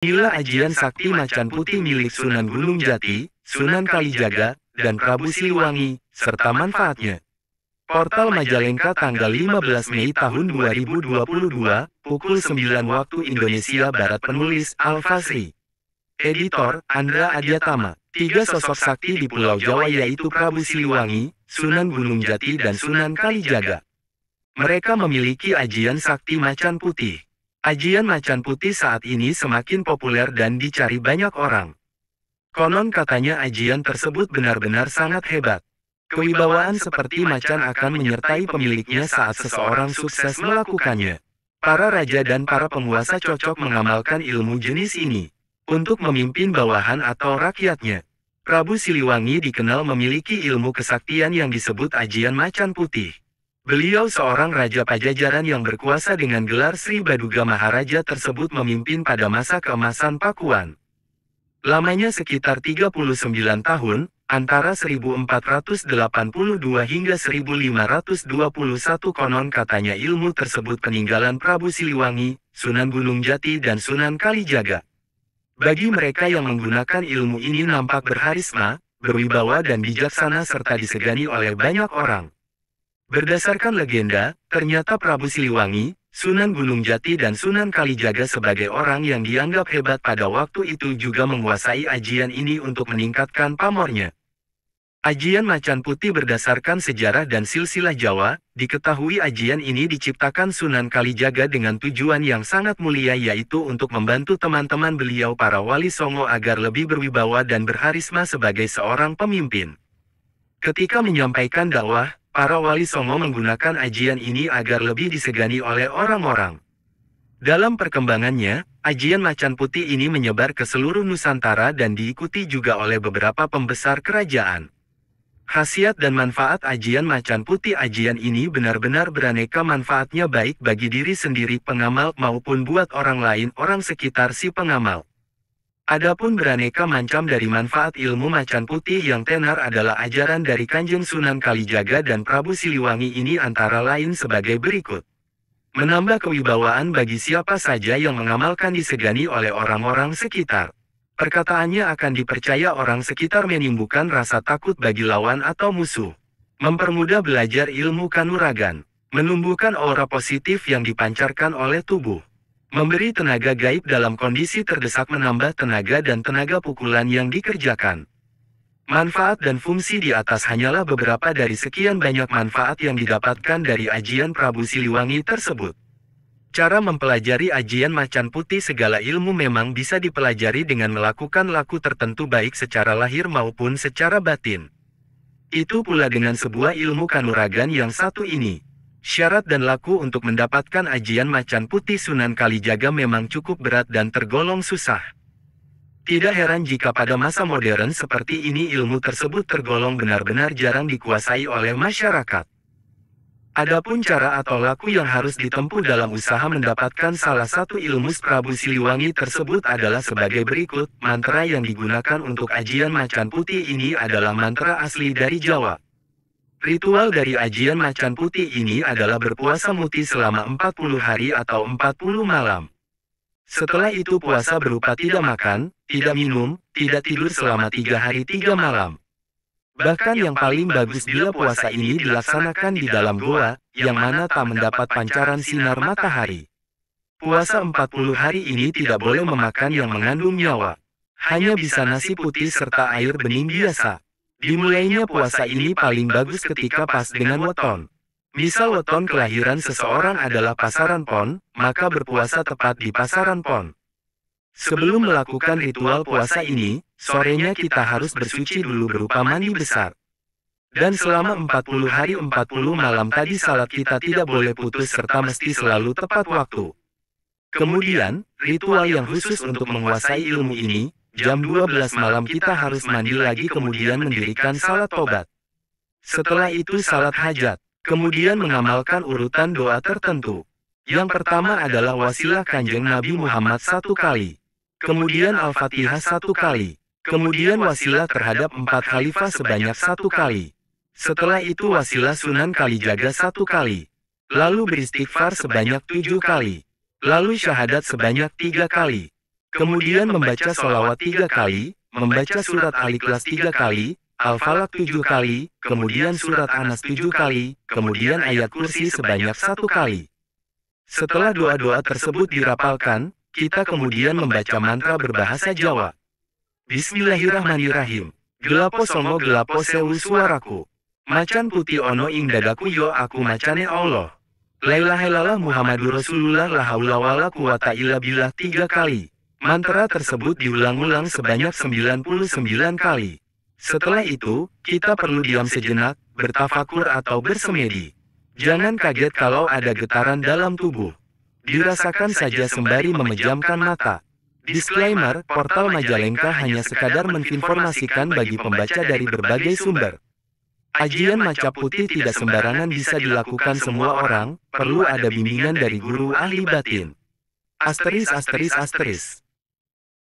Inilah ajian sakti macan putih milik Sunan Gunung Jati, Sunan Kalijaga, dan Prabu Siliwangi, serta manfaatnya. Portal Majalengka tanggal 15 Mei tahun 2022, pukul 9 waktu Indonesia Barat. Penulis, Al-Fasri. Editor, Andra Adyatama. Tiga sosok sakti di Pulau Jawa yaitu Prabu Siliwangi, Sunan Gunung Jati dan Sunan Kalijaga. Mereka memiliki ajian sakti macan putih. Ajian macan putih saat ini semakin populer dan dicari banyak orang. Konon katanya ajian tersebut benar-benar sangat hebat. Kewibawaan seperti macan akan menyertai pemiliknya saat seseorang sukses melakukannya. Para raja dan para penguasa cocok mengamalkan ilmu jenis ini untuk memimpin bawahan atau rakyatnya. Prabu Siliwangi dikenal memiliki ilmu kesaktian yang disebut ajian macan putih. Beliau seorang raja Pajajaran yang berkuasa dengan gelar Sri Baduga Maharaja tersebut memimpin pada masa keemasan Pakuan. Lamanya sekitar 39 tahun, antara 1482 hingga 1521. Konon katanya ilmu tersebut peninggalan Prabu Siliwangi, Sunan Gunung Jati dan Sunan Kalijaga. Bagi mereka yang menggunakan ilmu ini nampak berharisma, berwibawa dan bijaksana serta disegani oleh banyak orang. Berdasarkan legenda, ternyata Prabu Siliwangi, Sunan Gunung Jati dan Sunan Kalijaga sebagai orang yang dianggap hebat pada waktu itu juga menguasai ajian ini untuk meningkatkan pamornya. Ajian macan putih berdasarkan sejarah dan silsilah Jawa, diketahui ajian ini diciptakan Sunan Kalijaga dengan tujuan yang sangat mulia yaitu untuk membantu teman-teman beliau para wali songo agar lebih berwibawa dan berharisma sebagai seorang pemimpin. Ketika menyampaikan dakwah, para wali songo menggunakan ajian ini agar lebih disegani oleh orang-orang. Dalam perkembangannya, ajian macan putih ini menyebar ke seluruh Nusantara dan diikuti juga oleh beberapa pembesar kerajaan. Khasiat dan manfaat ajian macan putih. Ajian ini benar-benar beraneka manfaatnya baik bagi diri sendiri pengamal maupun buat orang lain orang sekitar si pengamal. Adapun beraneka macam dari manfaat ilmu macan putih yang tenar adalah ajaran dari Kanjeng Sunan Kalijaga dan Prabu Siliwangi ini antara lain sebagai berikut. Menambah kewibawaan bagi siapa saja yang mengamalkan disegani oleh orang-orang sekitar. Perkataannya akan dipercaya orang sekitar menimbulkan rasa takut bagi lawan atau musuh. Mempermudah belajar ilmu kanuragan. Menumbuhkan aura positif yang dipancarkan oleh tubuh. Memberi tenaga gaib dalam kondisi terdesak menambah tenaga dan tenaga pukulan yang dikerjakan. Manfaat dan fungsi di atas hanyalah beberapa dari sekian banyak manfaat yang didapatkan dari ajian Prabu Siliwangi tersebut. Cara mempelajari ajian macan putih. Segala ilmu memang bisa dipelajari dengan melakukan laku tertentu baik secara lahir maupun secara batin. Itu pula dengan sebuah ilmu kanuragan yang satu ini. Syarat dan laku untuk mendapatkan ajian macan putih Sunan Kalijaga memang cukup berat dan tergolong susah. Tidak heran jika pada masa modern seperti ini ilmu tersebut tergolong benar-benar jarang dikuasai oleh masyarakat. Adapun cara atau laku yang harus ditempuh dalam usaha mendapatkan salah satu ilmu Prabu Siliwangi tersebut adalah sebagai berikut. Mantra yang digunakan untuk ajian macan putih ini adalah mantra asli dari Jawa. Ritual dari ajian macan putih ini adalah berpuasa muti selama 40 hari atau 40 malam. Setelah itu puasa berupa tidak makan, tidak minum, tidak tidur selama 3 hari 3 malam. Bahkan yang paling bagus bila puasa ini dilaksanakan di dalam goa, yang mana tak mendapat pancaran sinar matahari. Puasa 40 hari ini tidak boleh memakan yang mengandung nyawa. Hanya bisa nasi putih serta air bening biasa. Dimulainya puasa ini paling bagus ketika pas dengan weton. Misal weton kelahiran seseorang adalah Pasaran Pon, maka berpuasa tepat di Pasaran Pon. Sebelum melakukan ritual puasa ini, sorenya kita harus bersuci dulu berupa mandi besar. Dan selama 40 hari 40 malam tadi salat kita tidak boleh putus serta mesti selalu tepat waktu. Kemudian, ritual yang khusus untuk menguasai ilmu ini, jam 12 malam kita harus mandi lagi kemudian mendirikan salat tobat. Setelah itu salat hajat, kemudian mengamalkan urutan doa tertentu. Yang pertama adalah wasilah Kanjeng Nabi Muhammad 1 kali. Kemudian Al-Fatihah 1 kali. Kemudian wasilah terhadap 4 khalifah sebanyak 1 kali. Setelah itu wasilah Sunan Kalijaga 1 kali. Lalu beristighfar sebanyak 7 kali. Lalu syahadat sebanyak 3 kali. Kemudian membaca sholawat 3 kali, membaca surat Al-Ikhlas 3 kali, Al-Falaq 7 kali, kemudian surat An-Nas 7 kali, kemudian ayat kursi sebanyak 1 kali. Setelah doa-doa tersebut dirapalkan, kita kemudian membaca mantra berbahasa Jawa. Bismillahirrahmanirrahim. Gelapo songo gelapo sewu suaraku. Macan putih ono ing dadaku yo aku macane Allah. La ilaha illallah Muhammadur Rasulullah la haula wala quwata illa billah 3 kali. Mantra tersebut diulang-ulang sebanyak 99 kali. Setelah itu, kita perlu diam sejenak, bertafakur atau bersemedi. Jangan kaget kalau ada getaran dalam tubuh. Dirasakan saja sembari memejamkan mata. Disclaimer, portal Majalengka hanya sekadar menginformasikan bagi pembaca dari berbagai sumber. Ajian macap putih tidak sembarangan bisa dilakukan semua orang, perlu ada bimbingan dari guru ahli batin. Asteris asteris asteris.